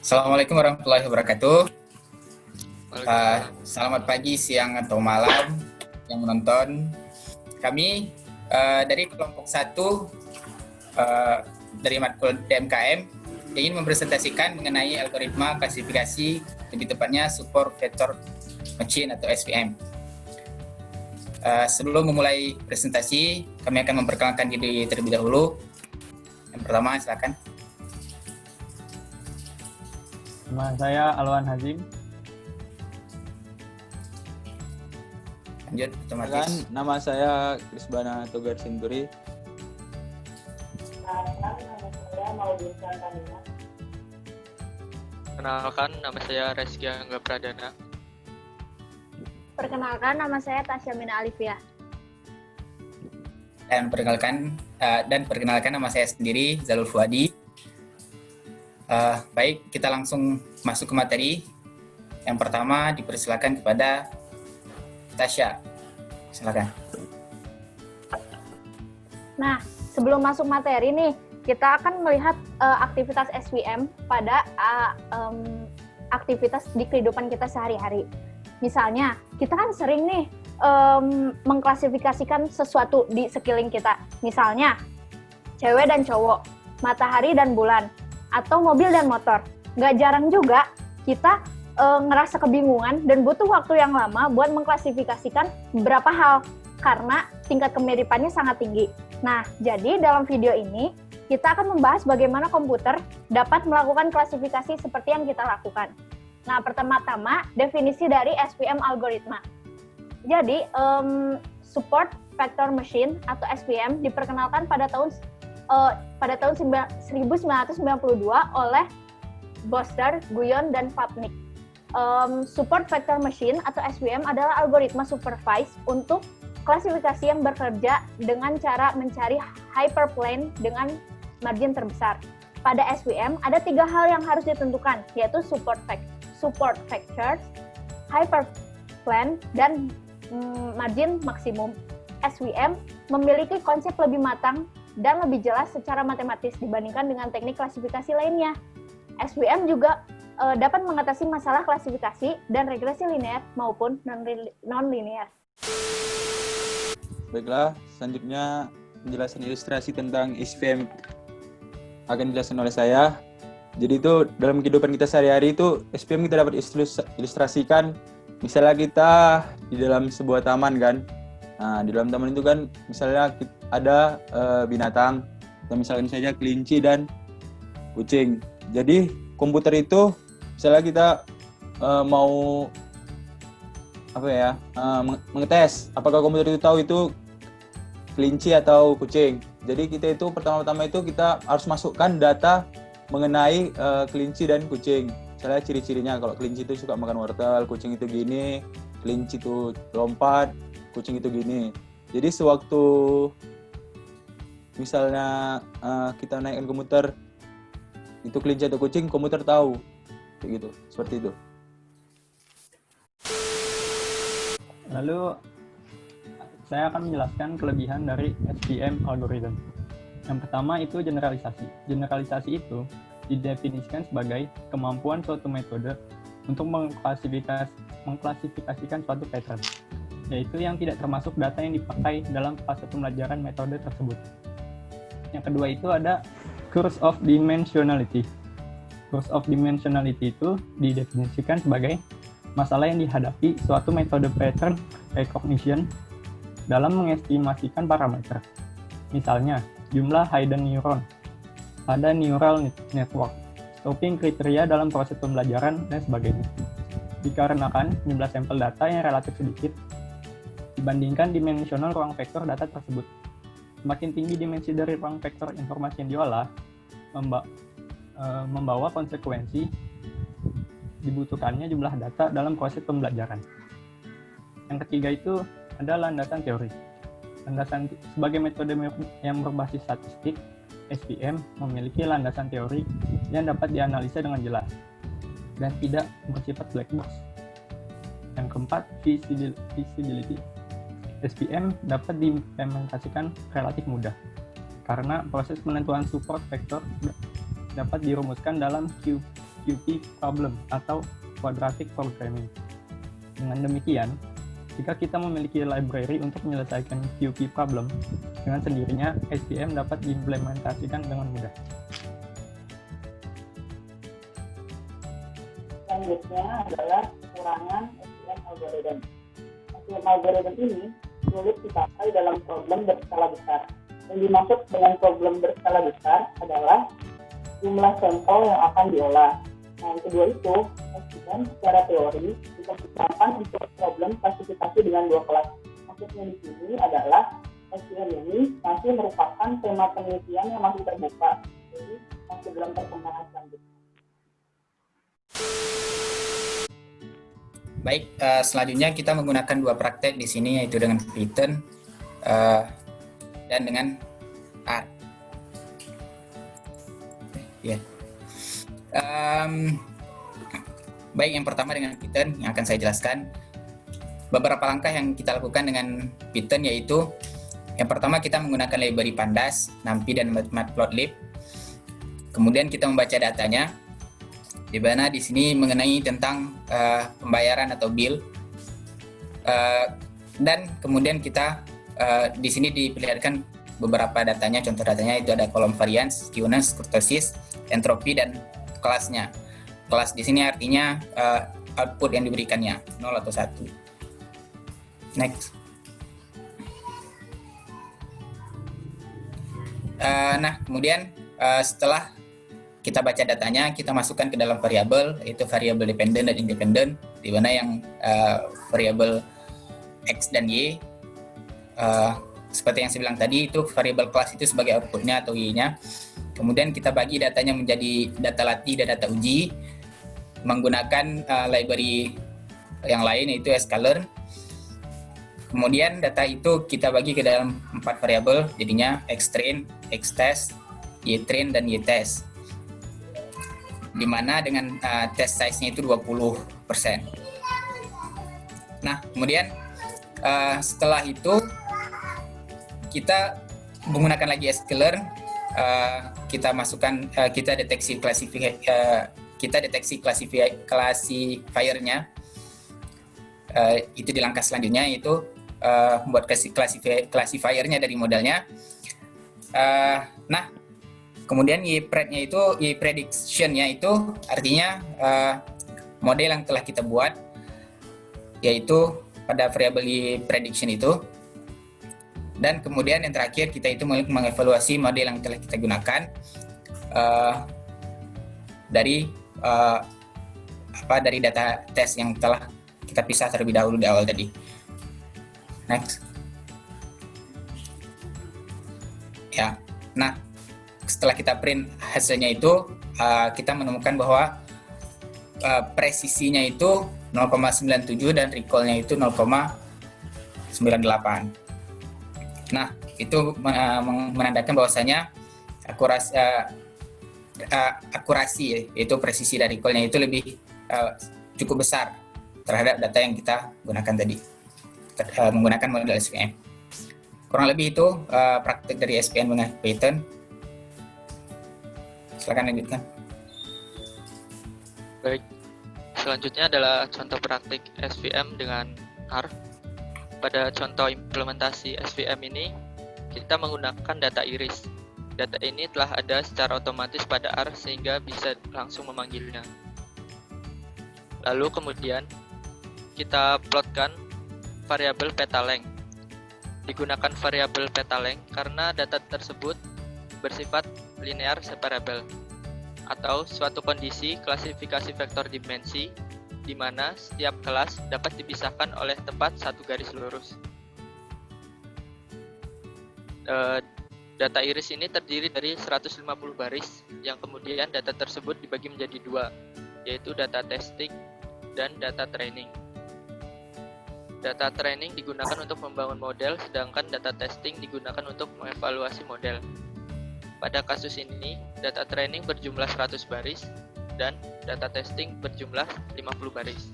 Assalamualaikum warahmatullahi wabarakatuh. Waalaikumsalam. Selamat pagi, siang, atau malam yang menonton. Kami dari kelompok 1 dari matkul DMKM ingin mempresentasikan mengenai algoritma klasifikasi, lebih tepatnya support vector machine atau SVM. Sebelum memulai presentasi, kami akan memperkenalkan diri terlebih dahulu. Yang pertama, silakan. Nama saya Alwan Hazim. Lanjut, otomatis. Nama saya Krisbana Togar Sinturi. Nama saya Maudisa Kamina. Kenalkan, nama saya Reski Angga Pradana. Perkenalkan, nama saya Tasya Mina Alifia. Dan perkenalkan nama saya sendiri, Zalul Fuadi. Baik, kita langsung masuk ke materi. Yang pertama dipersilakan kepada Tasya. Silakan. Nah, sebelum masuk materi nih, kita akan melihat aktivitas SVM pada aktivitas di kehidupan kita sehari-hari. Misalnya, kita kan sering nih mengklasifikasikan sesuatu di sekeliling kita. Misalnya, cewek dan cowok, matahari dan bulan, atau mobil dan motor. Nggak jarang juga kita ngerasa kebingungan dan butuh waktu yang lama buat mengklasifikasikan beberapa hal karena tingkat kemiripannya sangat tinggi. Nah, jadi dalam video ini kita akan membahas bagaimana komputer dapat melakukan klasifikasi seperti yang kita lakukan. Nah, pertama-tama definisi dari SVM algoritma. Jadi, support vector machine atau SVM diperkenalkan pada tahun 1992 oleh Boster, Guyon, dan Vapnik. Support vector machine atau SVM adalah algoritma supervised untuk klasifikasi yang bekerja dengan cara mencari hyperplane dengan margin terbesar. Pada SVM ada 3 hal yang harus ditentukan, yaitu support vectors, hyperplane, dan margin maksimum. SVM memiliki konsep lebih matang dan lebih jelas secara matematis dibandingkan dengan teknik klasifikasi lainnya. SVM juga dapat mengatasi masalah klasifikasi dan regresi linear maupun non-linear. Baiklah, selanjutnya penjelasan ilustrasi tentang SVM akan dijelaskan oleh saya. Jadi itu dalam kehidupan kita sehari-hari itu SVM kita dapat ilustrasikan. Misalnya kita di dalam sebuah taman kan. Nah, di dalam taman itu kan misalnya ada binatang, atau misalnya saja kelinci dan kucing. Jadi komputer itu misalnya kita mau mengetes apakah komputer itu tahu itu kelinci atau kucing. Jadi kita itu pertama-tama itu kita harus masukkan data mengenai kelinci dan kucing. Misalnya ciri-cirinya, kalau kelinci itu suka makan wortel, kucing itu gini, kelinci itu lompat, kucing itu gini. Jadi sewaktu misalnya kita naikkan komputer itu kelinci atau kucing, komputer tahu kayak gitu, seperti itu. Lalu saya akan menjelaskan kelebihan dari SVM algorithm. Yang pertama itu generalisasi. Generalisasi itu didefinisikan sebagai kemampuan suatu metode untuk mengklasifikasikan suatu pattern, yaitu yang tidak termasuk data yang dipakai dalam fase pembelajaran metode tersebut. Yang kedua itu ada curse of dimensionality. Curse of dimensionality itu didefinisikan sebagai masalah yang dihadapi suatu metode pattern recognition dalam mengestimasikan parameter. Misalnya, jumlah hidden neuron pada neural network, stopping kriteria dalam proses pembelajaran, dan sebagainya. Dikarenakan jumlah sampel data yang relatif sedikit dibandingkan dimensional ruang vektor data tersebut. Semakin tinggi dimensi dari ruang vektor informasi yang diolah, membawa konsekuensi dibutuhkannya jumlah data dalam proses pembelajaran. Yang ketiga itu ada landasan teori. Sebagai metode yang berbasis statistik, SVM memiliki landasan teori yang dapat dianalisa dengan jelas dan tidak bersifat black box. Yang keempat, visibility. SVM dapat diimplementasikan relatif mudah karena proses penentuan support vektor dapat dirumuskan dalam QP problem atau quadratic programming. Dengan demikian, jika kita memiliki library untuk menyelesaikan QP problem, dengan sendirinya SVM dapat diimplementasikan dengan mudah. Selanjutnya adalah kekurangan SVM algorithm. SVM algorithm ini sulit dipakai dalam problem berskala besar. Yang dimaksud dengan problem berskala besar adalah jumlah sampel yang akan diolah. Nah, yang kedua itu, SVM secara teori dikembangkan untuk problem klasifikasi dengan dua kelas. Maksudnya di sini adalah SVM ini masih merupakan tema penelitian yang masih terbuka, jadi masih dalam perkembangan selanjutnya. Baik, selanjutnya kita menggunakan dua praktek di sini, yaitu dengan Python dan dengan R. Ya. Baik, yang pertama dengan Python yang akan saya jelaskan. Beberapa langkah yang kita lakukan dengan Python yaitu yang pertama kita menggunakan library Pandas, NumPy, dan Matplotlib. Kemudian kita membaca datanya, di mana di sini mengenai tentang pembayaran atau bill, dan kemudian kita di sini diperlihatkan beberapa datanya. Contoh datanya itu ada kolom variance, skewness, kurtosis, entropi, dan kelasnya. Kelas di sini artinya output yang diberikannya 0 atau 1. Next. Nah, kemudian setelah kita baca datanya, kita masukkan ke dalam variabel, yaitu variabel dependent dan independent, di mana yang variabel X dan Y, seperti yang saya bilang tadi, itu variabel kelas itu sebagai outputnya atau Y-nya. Kemudian kita bagi datanya menjadi data latih dan data uji, menggunakan library yang lain, yaitu sklearn. Kemudian data itu kita bagi ke dalam 4 variabel, jadinya xtrain, xtest, ytrain, dan ytest. Di mana dengan test size-nya itu 20%. Nah, kemudian setelah itu kita menggunakan lagi sklearn, kita masukkan, kita deteksi classifiernya. Itu di langkah selanjutnya, yaitu membuat classifiernya dari modelnya. Nah, kemudian Y-prediction-nya itu artinya model yang telah kita buat, yaitu pada variabel Y-prediction itu. Dan kemudian yang terakhir, kita itu mengevaluasi model yang telah kita gunakan dari data tes yang telah kita pisah terlebih dahulu di awal tadi. Next. Ya, nah, setelah kita print hasilnya itu, kita menemukan bahwa presisinya itu 0,97 dan recall-nya itu 0,98. Nah, itu menandakan bahwasanya akurasi, yaitu presisi dari recall-nya itu lebih cukup besar terhadap data yang kita gunakan tadi, menggunakan model SVM. Kurang lebih itu praktik dari SVM dengan Python. Silakan lanjutkan. Baik, selanjutnya adalah contoh praktik SVM dengan R. Pada contoh implementasi SVM ini, kita menggunakan data iris. Data ini telah ada secara otomatis pada R sehingga bisa langsung memanggilnya. Lalu kemudian kita plotkan variabel petalength. Digunakan variabel petalength karena data tersebut bersifat linear separable atau suatu kondisi klasifikasi vektor dimensi di mana setiap kelas dapat dipisahkan oleh tepat satu garis lurus. Data iris ini terdiri dari 150 baris yang kemudian data tersebut dibagi menjadi dua, yaitu data testing dan data training. Data training digunakan untuk membangun model, sedangkan data testing digunakan untuk mengevaluasi model. Pada kasus ini, data training berjumlah 100 baris dan data testing berjumlah 50 baris.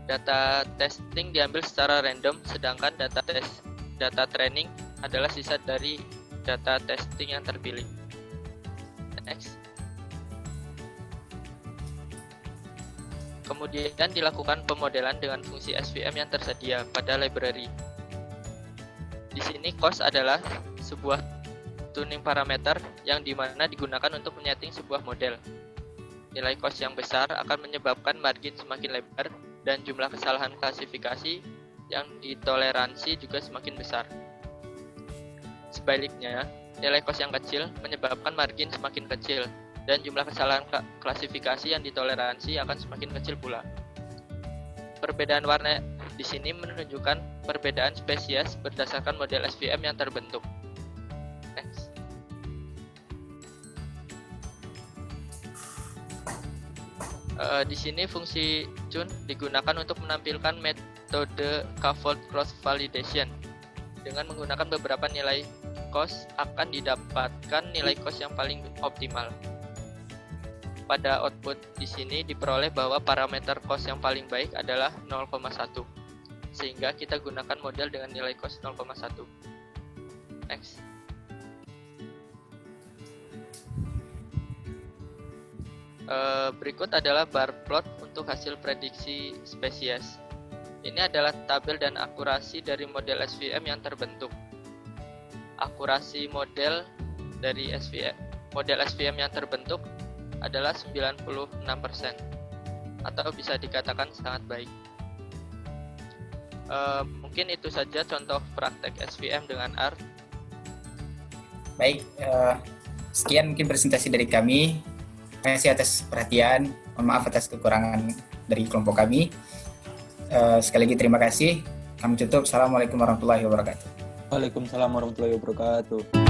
Data testing diambil secara random, sedangkan data training adalah sisa dari data testing yang terpilih. Next. Kemudian dilakukan pemodelan dengan fungsi SVM yang tersedia pada library. Di sini cost adalah sebuah tuning parameter yang dimana digunakan untuk menyeting sebuah model. Nilai cost yang besar akan menyebabkan margin semakin lebar dan jumlah kesalahan klasifikasi yang ditoleransi juga semakin besar. Sebaliknya, nilai cost yang kecil menyebabkan margin semakin kecil dan jumlah kesalahan klasifikasi yang ditoleransi akan semakin kecil pula. Perbedaan warna di sini menunjukkan perbedaan spesies berdasarkan model SVM yang terbentuk. Next. Di sini fungsi tune digunakan untuk menampilkan metode K-fold cross validation. Dengan menggunakan beberapa nilai cost akan didapatkan nilai cost yang paling optimal. Pada output di sini diperoleh bahwa parameter cost yang paling baik adalah 0,1. Sehingga kita gunakan model dengan nilai cost 0,1. Next. Berikut adalah bar plot untuk hasil prediksi spesies. Ini adalah tabel dan akurasi dari model SVM yang terbentuk. Akurasi model dari model SVM yang terbentuk adalah 96%, atau bisa dikatakan sangat baik. Mungkin itu saja contoh praktek SVM dengan R. Baik, sekian mungkin presentasi dari kami. Terima kasih atas perhatian. Mohon maaf atas kekurangan dari kelompok kami. Sekali lagi terima kasih. Kami tutup. Assalamualaikum warahmatullahi wabarakatuh. Waalaikumsalam warahmatullahi wabarakatuh.